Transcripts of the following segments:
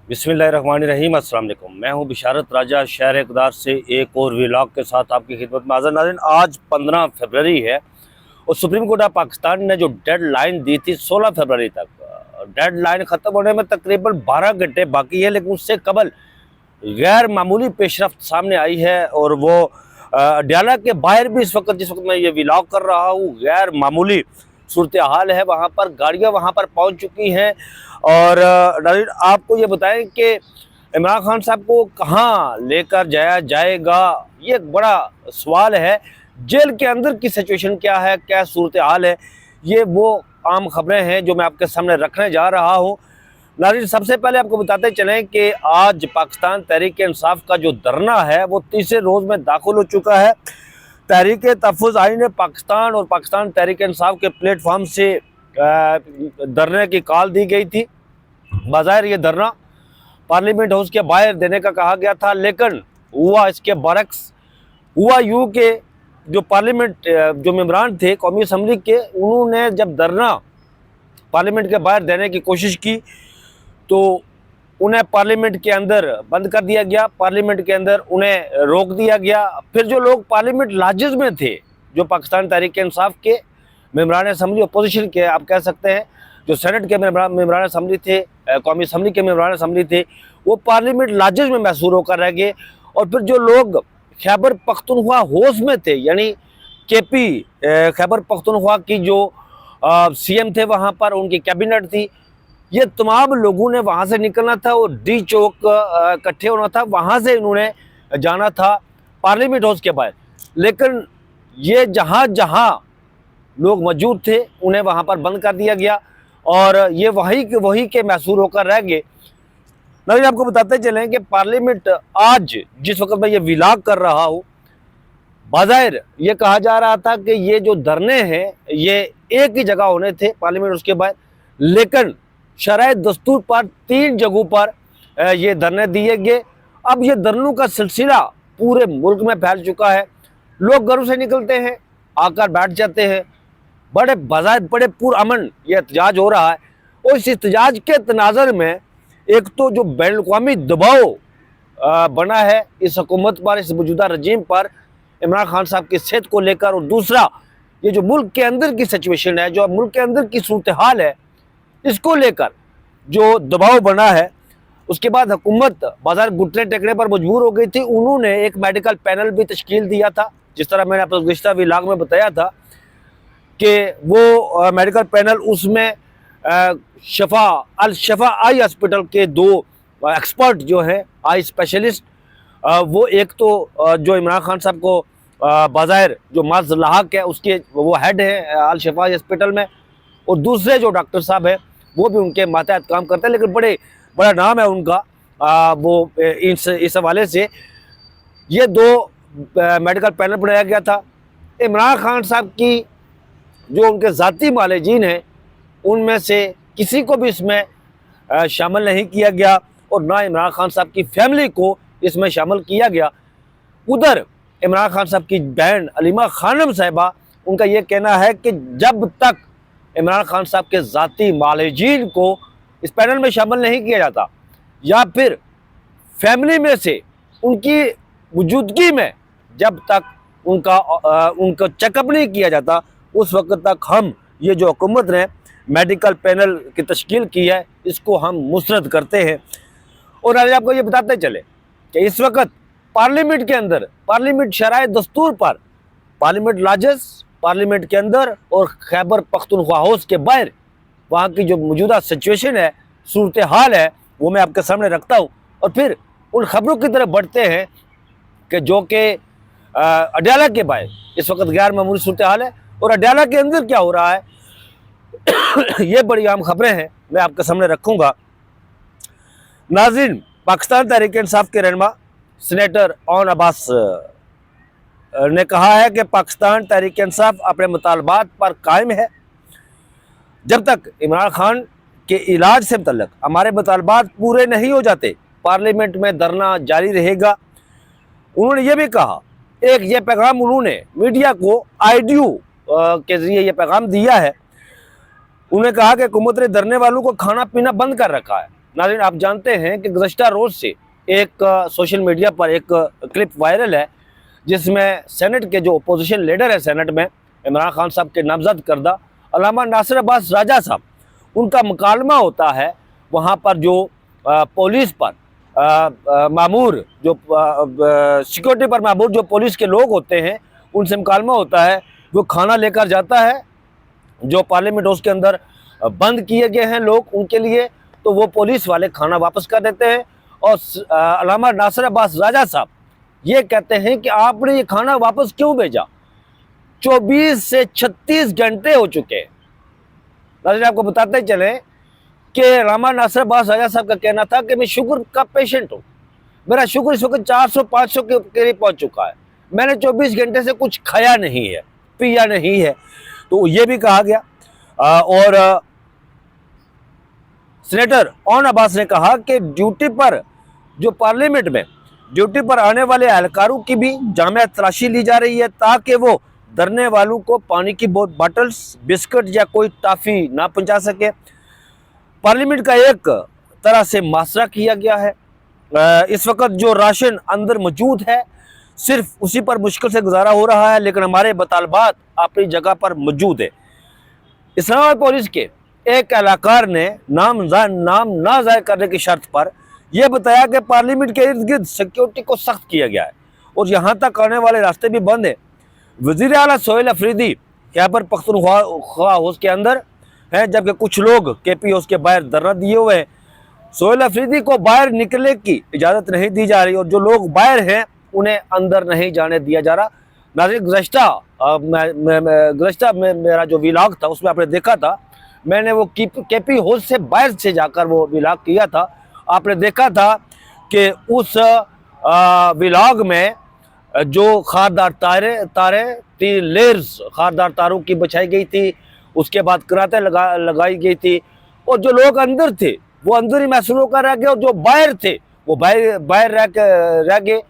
बिस्मिल्लाहिर्रहमानिर्रहीम। अस्सलाम वालेकुम। मैं हूं बिशारत राजा शहर इक़दार से एक और व्लॉग के साथ आपकी खिदमत में हाज़िर। नाज़रीन, आज 15 फरवरी है और सुप्रीम कोर्ट ऑफ पाकिस्तान ने जो डेड लाइन दी थी 16 फरवरी तक, डेड लाइन ख़त्म होने में तकरीबन 12 घंटे बाकी है, लेकिन उससे कबल गैर मामूली पेशरफ्त सामने आई है। और वो अडयाला के बाहर भी इस वक्त, जिस वक्त मैं ये व्लॉग कर रहा हूँ, गैर मामूली सूरत हाल है। वहाँ पर गाड़ियाँ वहाँ पर पहुँच चुकी हैं। और नाज़रीन, आपको ये बताएं कि इमरान खान साहब को कहाँ लेकर जाया जाएगा, ये एक बड़ा सवाल है। जेल के अंदर की सिचुएशन क्या है, क्या सूरत हाल है, ये वो आम खबरें हैं जो मैं आपके सामने रखने जा रहा हूँ। नाज़रीन, सबसे पहले आपको बताते चलें कि आज पाकिस्तान तहरीक इंसाफ का जो धरना है वो तीसरे रोज़ में दाखिल हो चुका है। तहरीक तहफ़्फ़ुज़ आईन पाकिस्तान और पाकिस्तान तहरीक इंसाफ के प्लेटफॉर्म से धरने की कॉल दी गई थी। बाज़ाहिर ये धरना पार्लियामेंट हाउस के बाहर देने का कहा गया था, लेकिन हुआ इसके बरक्स। हुआ यूँ कि जो पार्लियामेंट जो मेंबरान थे कौमी असम्बली के, उन्होंने जब धरना पार्लियामेंट के बाहर देने की कोशिश की तो उन्हें पार्लियामेंट के अंदर बंद कर दिया गया, पार्लियामेंट के अंदर उन्हें रोक दिया गया। फिर जो लोग पार्लियामेंट लाजिज में थे, जो पाकिस्तान तहरीक इंसाफ के मेंबरान असम्बली, अपोजिशन के आप कह सकते हैं, जो सेनेट के मेंबरान असम्बली थे, कौमी असम्बली के मेंबरान असम्बली थे, वो पार्लियामेंट लाजिज में महसूर होकर रह गए। और फिर जो लोग खैबर पख्तूनख्वा होश में थे, यानी केपी खैबर पख्तूनख्वा की जो सीएम थे, वहाँ पर उनकी कैबिनेट थी, ये तमाम लोगों ने वहाँ से निकलना था और डी चौक इकट्ठे होना था, वहाँ से इन्होंने जाना था पार्लियामेंट हाउस के बाहर। लेकिन ये जहाँ जहाँ लोग मौजूद थे उन्हें वहाँ पर बंद कर दिया गया और ये वही के महसूर होकर रह गए। मैं आपको बताते चलें कि पार्लियामेंट आज जिस वक्त मैं ये व्लॉग कर रहा हूँ, बाज़ाहिर ये कहा जा रहा था कि ये जो धरने हैं ये एक ही जगह होने थे पार्लियामेंट उसके बाहर, लेकिन शरई दस्तूर पर 3 जगहों पर ये धरने दिए गए। अब ये धरनों का सिलसिला पूरे मुल्क में फैल चुका है। लोग घरों से निकलते हैं, आकर बैठ जाते हैं, बड़े बाज़ाहिर बड़े पुरअमन ये एहतजाज हो रहा है। और इस एहतजाज के तनाज़र में एक तो जो बैनुल-अक़वामी दबाव बना है इस हुकूमत पर, इस मौजूदा रजीम पर, इमरान खान साहब की सेहत को लेकर, और दूसरा ये जो मुल्क के अंदर की सिचुएशन है, जो मुल्क के अंदर की सूरत हाल है, इसको लेकर जो दबाव बना है। उसके बाद हुकूमत बाज़ार घुटने टेकने पर मजबूर हो गई थी। उन्होंने एक मेडिकल पैनल भी तश्कील दिया था, जिस तरह मैंने आपको गुज़िश्ता व्लॉग में बताया था कि वो मेडिकल पैनल, उसमें अल शफा आई हॉस्पिटल के 2 एक्सपर्ट जो हैं, आई स्पेशलिस्ट, वो एक तो जो इमरान खान साहब को बाज़ाहिर जो मर्ज़ लाहक है उसके वो हेड है अल शफा हॉस्पिटल में, और दूसरे जो डॉक्टर साहब हैं वो भी उनके मातहत काम करते हैं, लेकिन बड़ा नाम है उनका। वो इस हवाले से ये 2 मेडिकल पैनल बनाया गया था। इमरान खान साहब की जो उनके ज़ाती मालिजीन हैं उनमें से किसी को भी इसमें शामिल नहीं किया गया और ना इमरान खान साहब की फैमिली को इसमें शामिल किया गया। उधर इमरान खान साहब की बहन अलीमा खानम साहिबा, उनका ये कहना है कि जब तक इमरान खान साहब के ज़ाती मालिजीन को इस पैनल में शामिल नहीं किया जाता या फिर फैमिली में से उनकी मौजूदगी में जब तक उनका चेकअप नहीं किया जाता, उस वक्त तक हम ये जो हुकूमत ने मेडिकल पैनल की तश्कील की है इसको हम मुस्तरद करते हैं। और आज आपको ये बताते चले कि इस वक्त पार्लियामेंट के अंदर, पार्लियामेंट शरई दस्तूर पर, पार्लियामेंट लाजिज, पार्लियामेंट के अंदर और खैबर पख्तूनख्वा हाउस के बाहर वहाँ की जो मौजूदा सिचुएशन है, सूरत हाल है, वो मैं आपके सामने रखता हूँ। और फिर उन खबरों की तरफ बढ़ते हैं कि जो कि अडयाला के बाहर इस वक्त गैर मामूली सूरत हाल है और अडयाला के अंदर क्या हो रहा है ये बड़ी आम खबरें हैं, मैं आपके सामने रखूँगा। नाज़रीन, पाकिस्तान तहरीक इंसाफ के रहनुमा सीनेटर ओन अब्बास ने कहा है कि पाकिस्तान तहरीक इंसाफ अपने मुतालबात पर कायम है। जब तक इमरान खान के इलाज से मुतल्लक हमारे मुतालबात पूरे नहीं हो जाते, पार्लियामेंट में धरना जारी रहेगा। उन्होंने ये भी कहा, एक ये पैगाम उन्होंने मीडिया को ऑडियो के ज़रिए ये पैगाम दिया है। उन्होंने कहा कि हुकूमत ने धरने वालों को खाना पीना बंद कर रखा है, नाज़रीन, आप जानते हैं कि गुज़श्ता रोज़ से एक सोशल मीडिया पर एक क्लिप वायरल है जिसमें सेनेट के जो अपोजिशन लीडर है सेनेट में, इमरान खान साहब के नामजद करदा अल्लामा नासिर अब्बास राजा साहब, उनका मुकालमा होता है। वहाँ पर जो पुलिस पर मामूर, जो सिक्योरिटी पर मामूर जो पुलिस के लोग होते हैं, उनसे मुकालमा होता है। वो खाना लेकर जाता है जो पार्लियामेंट हाउस के अंदर बंद किए गए हैं लोग उनके लिए, तो वो पुलिस वाले खाना वापस कर देते हैं। और अल्लामा नासिर अब्बास राजा साहब ये कहते हैं कि आपने ये खाना वापस क्यों भेजा? 24 से 36 घंटे हो चुके हैं। नाज़रीन, आपको बताते चले कि अल्लामा नासिर अब्बास राजा साहब का कहना था कि मैं शुगर का पेशेंट हूँ, मेरा शुगर इस वक्त 400-500 के करीब पहुँच चुका है, मैंने 24 घंटे से कुछ खाया नहीं है, पिया नहीं है। तो ये भी कहा गया। और सेनेटर ओन अब्बास ने कहा कि ड्यूटी पर, जो पार्लियामेंट में ड्यूटी पर आने वाले एहलकारों की भी जामिया तलाशी ली जा रही है ताकि वो धरने वालों को पानी की बोतल्स, बिस्किट या कोई टॉफ़ी ना पहुंचा सके। पार्लियामेंट का एक तरह से मुआसरा किया गया है। इस वक्त जो राशन अंदर मौजूद है सिर्फ उसी पर मुश्किल से गुजारा हो रहा है, लेकिन हमारे मुतालबात अपनी जगह पर मौजूद है। इस्लामाबाद पुलिस के एक एहलकार ने नाम ना जाहिर करने की शर्त पर यह बताया कि पार्लियामेंट के इर्द गिर्द सिक्योरिटी को सख्त किया गया है और यहाँ तक आने वाले रास्ते भी बंद हैं। वज़ीर आला सोहेल अफरीदी खैबर पख्तूनख्वा हाउस के अंदर हैं, जबकि कुछ लोग KP हाउस के बाहर धरना दिए हुए हैं। सोहेल अफरीदी को बाहर निकलने की इजाज़त नहीं दी जा रही और जो लोग बाहर हैं उन्हें अंदर नहीं जाने दिया जा रहा। नाज़रीन, गुज़श्ता में मेरा जो व्लॉग था उसमें आपने देखा था, मैंने वो KP हाउस से बाहर से जाकर वो व्लॉग किया था। आपने देखा था कि उस व्लॉग में जो खारदार तारे 3 लेयर्स खारदार तारों की बिछाई गई थी, उसके बाद कराते लगाई गई थी और जो लोग अंदर थे वो अंदर ही महसूस होकर रह गए और जो बाहर थे वो बाहर रह गए।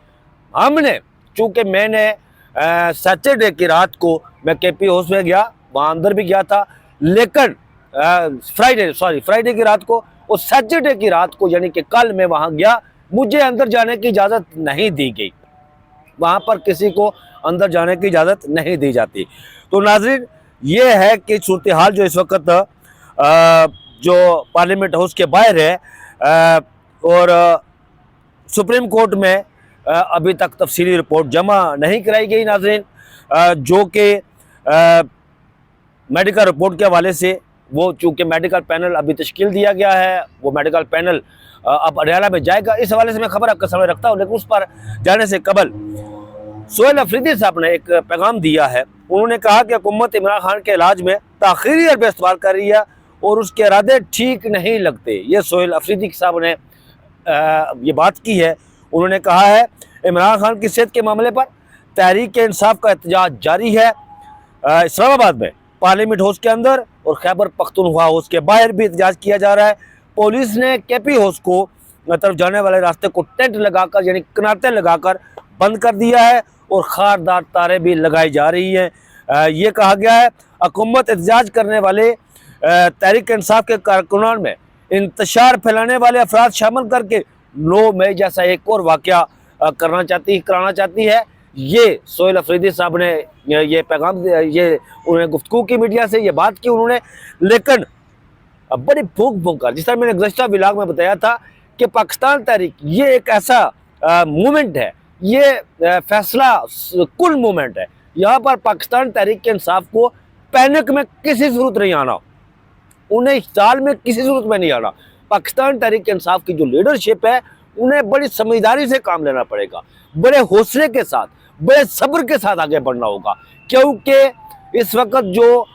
हमने, चूँकि मैंने सैटरडे की रात को मैं KP हाउस में गया, वहाँ अंदर भी गया था, लेकिन फ्राइडे की रात को और सैटरडे की रात को यानी कि कल मैं वहाँ गया, मुझे अंदर जाने की इजाज़त नहीं दी गई। वहाँ पर किसी को अंदर जाने की इजाज़त नहीं दी जाती। तो नाज़रीन, ये है कि सूरत हाल जो इस वक्त जो पार्लियामेंट हाउस के बाहर है और सुप्रीम कोर्ट में अभी तक तफसीली रिपोर्ट जमा नहीं कराई गई। नाज़रीन, जो कि मेडिकल रिपोर्ट के हवाले से, वो चूँकि मेडिकल पैनल अभी तश्कील दिया गया है, वो मेडिकल पैनल अब हरियाणा में जाएगा। इस हवाले से मैं खबर आपका सामने रखता हूँ, लेकिन उस पर जाने से कबल सोहेल अफरीदी साहब ने एक पैगाम दिया है। उन्होंने कहा कि हुकूमत इमरान खान के इलाज में ताख़ीरी अरब इस्तेमाल कर रही है और उसके इरादे ठीक नहीं लगते। ये सोहेल अफरीदी साहब ने ये बात की है। उन्होंने कहा है इमरान खान की सेहत के मामले पर तहरीक इंसाफ का एहतजाज जारी है। इस्लामाबाद में पार्लियामेंट हाउस के अंदर और खैबर पख्तूनख्वा हाउस के बाहर भी एहतजाज किया जा रहा है। पुलिस ने KP हाउस को तरफ जाने वाले रास्ते को टेंट लगाकर यानी कनाते लगाकर बंद कर दिया है और खारदार तारें भी लगाई जा रही हैं। ये कहा गया है हुकूमत एहतजाज करने वाले तहरीक इंसाफ के कारकुनान में इंतशार फैलाने वाले अफराद शामिल करके 9 मई जैसा एक और वाक़या कराना चाहती है। ये सोहेल अफरीदी साहब ने ये पैगाम, ये उन्होंने गुफ्तगू की मीडिया से, ये बात की उन्होंने, लेकिन बड़ी फूंक कर, जिस तरह मैंने गुज़श्ता व्लॉग में बताया था कि पाकिस्तान तहरीक ये एक ऐसा मूवमेंट है, ये फैसला कुल मूवमेंट है। यहाँ पर पाकिस्तान तहरीक के इंसाफ को पैनिक में किसी ज़रूरत नहीं आना, उन्हें इख्तियार में किसी ज़रूरत में नहीं आना। पाकिस्तान तहरीक इंसाफ की जो लीडरशिप है उन्हें बड़ी समझदारी से काम लेना पड़ेगा, बड़े हौसले के साथ, बड़े सब्र के साथ आगे बढ़ना होगा, क्योंकि इस वक्त जो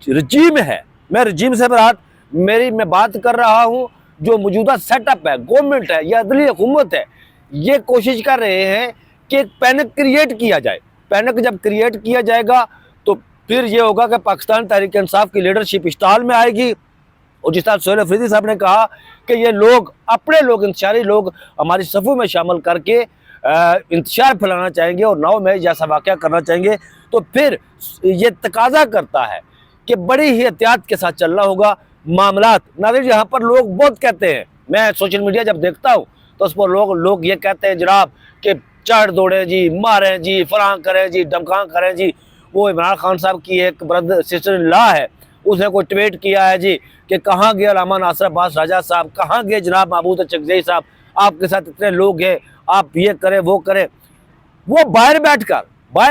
रजीम है, मैं रजीम से मैं बात कर रहा हूँ, जो मौजूदा सेटअप है, गवर्नमेंट है या अदली हुकूमत है, ये कोशिश कर रहे हैं कि एक पैनिक क्रिएट किया जाए। पैनिक जब क्रिएट किया जाएगा तो फिर ये होगा कि पाकिस्तान तहरीक इंसाफ की लीडरशिप इश्ताल में आएगी। और जिस तरह सोहेल अफरीदी साहब ने कहा कि ये लोग, अपने लोग, इंतशारी लोग हमारी सफ़ों में शामिल करके इंतशार फैलाना चाहेंगे और 9 मई जैसा वाक़या करना चाहेंगे, तो फिर ये तकाजा करता है कि बड़ी ही एहतियात के साथ चलना होगा मामलात। नाज़रीन, यहाँ पर लोग बहुत कहते हैं, मैं सोशल मीडिया जब देखता हूँ तो उस पर लोग ये कहते हैं जनाब कि चढ़ दौड़े जी, मारें जी, फलां करें जी, धमकां करें जी। वो इमरान खान साहब की एक ब्रदर सिस्टर इन लॉ है, उसने कोई ट्वीट किया है जी कि कहाँ गए अल्लामा नासिर अब्बास राजा साहब, कहाँ गए जनाब महमूद अचकज़ई साहब, आपके साथ इतने लोग हैं, आप ये करें वो करें। वो बाहर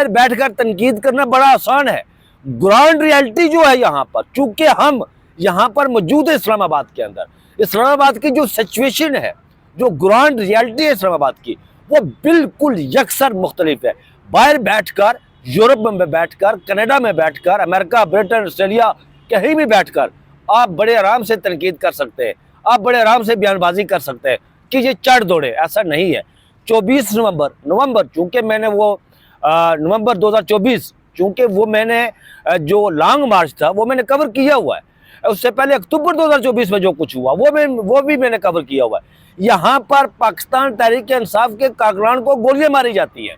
बैठकर तनकीद करना बड़ा आसान है। ग्राउंड रियलिटी जो है यहाँ पर, चूंकि हम यहाँ पर मौजूद है इस्लामाबाद के अंदर, इस्लामाबाद की जो सिचुएशन है, जो ग्राउंड रियलिटी है इस्लामाबाद की, वो बिल्कुल यकसर मुख्तलिफ है। बाहर बैठकर, यूरोप में बैठकर, कनाडा में बैठकर, अमेरिका, ब्रिटेन, ऑस्ट्रेलिया, कहीं भी बैठकर आप बड़े आराम से तनकीद कर सकते हैं, आप बड़े आराम से बयानबाजी कर सकते हैं कि ये चढ़ दौड़े। ऐसा नहीं है। 24 नवंबर चूंकि मैंने वो नवंबर 2024 चूंकि वो मैंने जो लॉन्ग मार्च था वो मैंने कवर किया हुआ है। उससे पहले अक्टूबर 2024 में जो कुछ हुआ वो भी मैंने कवर किया हुआ है। यहाँ पर पाकिस्तान तहरीक इंसाफ के कारकुनान को गोलियां मारी जाती है,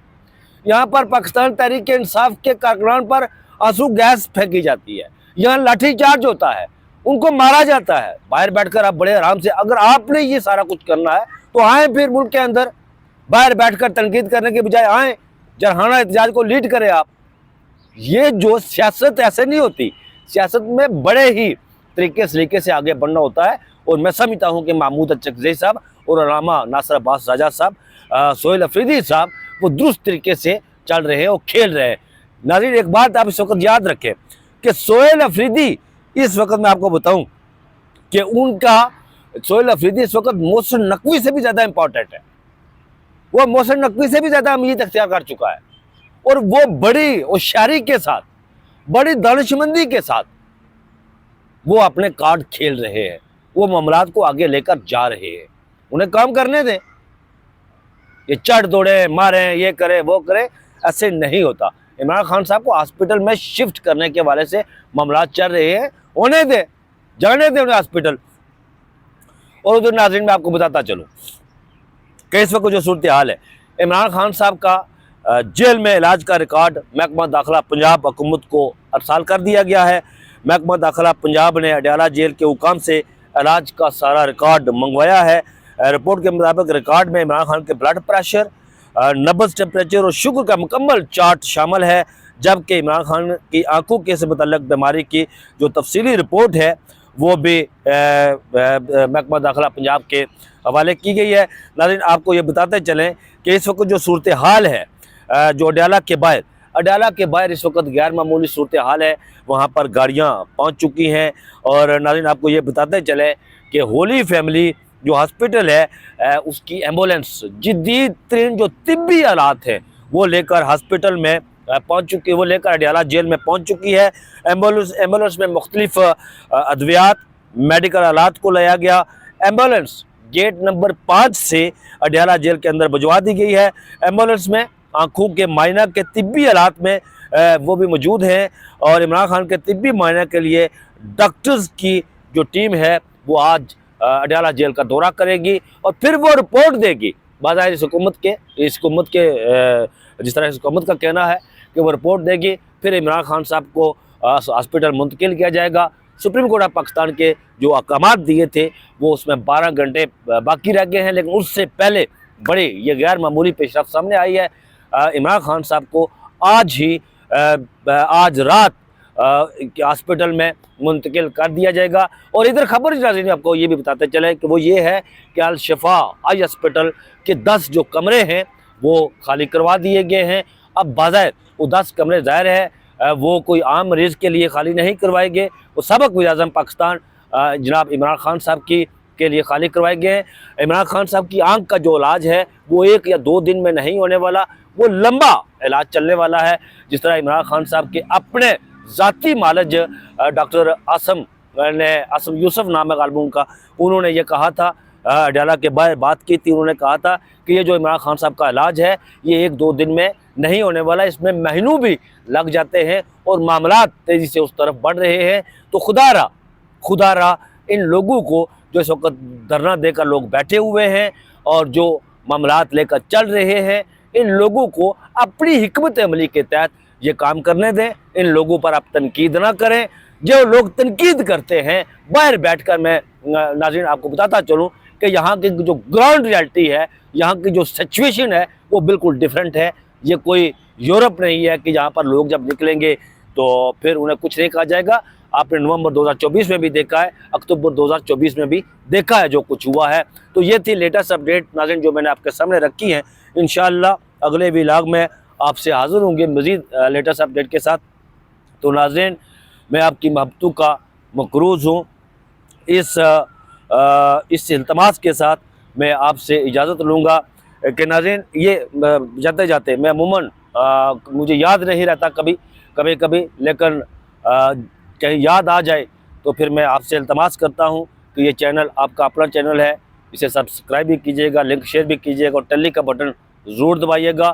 यहाँ पर पाकिस्तान तहरीक इंसाफ के कारकुनान पर आंसू गैस फेंकी जाती है, यहाँ लाठीचार्ज होता है, उनको मारा जाता है। बाहर बैठकर आप बड़े आराम से, अगर आपने ये सारा कुछ करना है तो आए फिर मुल्क के अंदर, बाहर बैठकर तनकीद करने के बजाय आए जरहाना एहतजाज को लीड करें आप। ये जो सियासत ऐसे नहीं होती, सियासत में बड़े ही तरीके से आगे बढ़ना होता है। और मैं समझता हूँ कि महमूद अचकज़ई साहब और अल्लामा नासिर अब्बास राजा साहब, सोहेल अफरीदी साहब, वो दुरुस्त तरीके से चल रहे हैं और खेल रहे हैं। नाज़रीन, एक बात आप इस वक्त याद रखें कि सोहेल अफरीदी इस वक्त मैं आपको बताऊं कि सोहेल अफरीदी इस वक्त मोहसिन नकवी से भी ज़्यादा इंपॉर्टेंट है। वो मोहसिन नकवी से भी ज़्यादा अहमियत अख्तियार कर चुका है और वो बड़ी होशियारी के साथ, बड़ी दानिशमंदी के साथ वो अपने कार्ड खेल रहे हैं, वो मामलात को आगे लेकर जा रहे हैं। उन्हें काम करने दें। ये चढ़ दौड़े, मारें, ये करे वो करे, ऐसे नहीं होता। इमरान खान साहब को हॉस्पिटल में शिफ्ट करने के वाले से मामलात चल रहे हैं, होने दे, जाने दे उन्हें हॉस्पिटल। और उधर नाज़रीन मैं आपको बताता चलूँ कि इस वक्त जो सूरत हाल है, इमरान खान साहब का जेल में इलाज का रिकॉर्ड महकमा दाखिला पंजाब हुकूमत को अरसाल कर दिया गया है। महकमा दाखिला पंजाब ने अडयाला जेल के हुकाम से इलाज का सारा रिकॉर्ड मंगवाया है। रिपोर्ट के मुताबिक रिकॉर्ड में इमरान खान के ब्लड प्रेशर, नब्ज़, टेम्परेचर और शुगर का मुकम्मल चार्ट शामिल है, जबकि इमरान खान की आंखों के से मुतल्लिक़ बीमारी की जो तफसीली रिपोर्ट है वो भी महकमा दाखिला पंजाब के हवाले की गई है। नाज़रीन, आपको ये बताते चलें कि इस वक्त जो सूरत हाल है, जो अडयाला के बाहर इस वक्त गैर मामूली सूरत हाल है। वहाँ पर गाड़ियाँ पहुँच चुकी हैं। और नाज़रीन, आपको ये बताते चलें कि होली फैमिली जो हॉस्पिटल है उसकी एम्बुलेंस जदीद तरीन जो तिब्बी आलात हैं वो लेकर हॉस्पिटल में पहुँच चुकी है, वो लेकर अडयाला जेल में पहुँच चुकी है। एम्बुलेंस में मुख्तलिफ अद्वियात, मेडिकल आलात को लाया गया। एम्बुलेंस गेट नंबर 5 से अडयाला जेल के अंदर भिजवा दी गई है। एम्बुलेंस में आँखों के मायना के तिब्बी हालात में वो भी मौजूद हैं और इमरान खान के तिब्बी मायना के लिए डॉक्टर्स की जो टीम है वो आज अडयाला जेल का दौरा करेगी और फिर वो रिपोर्ट देगी। बाज़ाहिर इस हुकूमत के जिस तरह इस हुकूमत का कहना है कि वो रिपोर्ट देगी, फिर इमरान खान साहब को हॉस्पिटल मुंतकिल किया जाएगा। सुप्रीम कोर्ट ऑफ पाकिस्तान के जो अहकामात दिए थे वो उसमें 12 घंटे बाकी रह गए हैं, लेकिन उससे पहले बड़ी ये गैर मामूली पेशरफ्त सामने आई है। इमरान खान साहब को आज रात हॉस्पिटल में मुंतकिल कर दिया जाएगा। और इधर खबर नाज़रीन आपको ये भी बताते चले कि वो ये है कि अल शिफा आई हॉस्पिटल के 10 जो कमरे हैं वो खाली करवा दिए गए हैं। अब बाज़ाहिर वो 10 कमरे ज़ाहिर है वो कोई आम मरीज़ के लिए खाली नहीं करवाए गए, वो सबक वज़ीर-ए-आज़म पाकिस्तान जनाब इमरान खान साहब के लिए खाली करवाए गए हैं। इमरान खान साहब की आँख का जो इलाज है वो 1 या 2 दिन में नहीं होने वाला, वो लंबा इलाज चलने वाला है। जिस तरह इमरान खान साहब के अपने ज़ाती मालज डॉक्टर आसम यूसुफ नाम है गालिबुन का, उन्होंने ये कहा था, अडयाला के बाहर बात की थी, उन्होंने कहा था कि ये जो इमरान खान साहब का इलाज है ये 1-2 दिन में नहीं होने वाला, इसमें महीनों भी लग जाते हैं और मामलात तेज़ी से उस तरफ बढ़ रहे हैं। तो खुदा रहा इन लोगों को जो इस वक्त धरना देकर लोग बैठे हुए हैं और जो मामलात लेकर चल रहे हैं, इन लोगों को अपनी हिकमत अमली के तहत ये काम करने दें। इन लोगों पर आप तनकीद ना करें। जो लोग तनकीद करते हैं बाहर बैठकर, मैं नाज़रीन आपको बताता चलूँ कि यहाँ की जो ग्राउंड रियलिटी है, यहाँ की जो सिचुएशन है वो बिल्कुल डिफरेंट है। ये कोई यूरोप नहीं है कि यहाँ पर लोग जब निकलेंगे तो फिर उन्हें कुछ नहीं कहा जाएगा। आपने नवंबर 2024 में भी देखा है, अक्टूबर 2024 में भी देखा है जो कुछ हुआ है। तो ये थी लेटेस्ट अपडेट नाज़रीन जो मैंने आपके सामने रखी है। इंशाअल्लाह अगले व्लॉग में आपसे हाजिर होंगे मज़ीद लेटेस्ट अपडेट के साथ। तो नाज़रीन मैं आपकी मोहब्बतों का मकरूज़ हूँ। इस इल्तमास के साथ मैं आपसे इजाज़त लूँगा कि नाज़रीन ये जाते जाते मैं अमूमन मुझे याद नहीं रहता कभी, लेकिन कहीं याद आ जाए तो फिर मैं आपसे इल्तमास करता हूँ कि ये चैनल आपका अपना चैनल है, इसे सब्सक्राइब भी कीजिएगा, लिंक शेयर भी कीजिएगा और टेली का बटन ज़रूर दबाइएगा।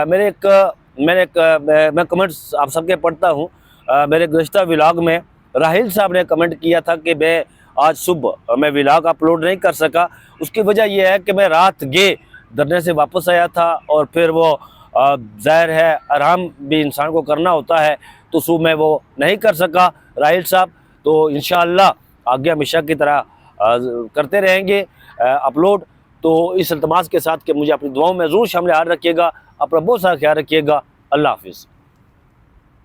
मैं कमेंट्स आप सबके पढ़ता हूँ। मेरे गुज़िश्ता व्लॉग में राहिल साहब ने कमेंट किया था कि मैं आज सुबह मैं व्लॉग अपलोड नहीं कर सका। उसकी वजह यह है कि मैं रात गे धरने से वापस आया था और फिर वो ज़ाहिर है आराम भी इंसान को करना होता है, तो सुबह मैं वो नहीं कर सका राहिल साहब। तो इंशाअल्लाह आगे हमेशा की तरह करते रहेंगे अपलोड। तो इस इल्तमास के साथ कि मुझे अपनी दुआओं में ज़रूर शामिल रखिएगा। अपना बहुत सारा ख्याल रखिएगा। अल्लाह हाफिज़।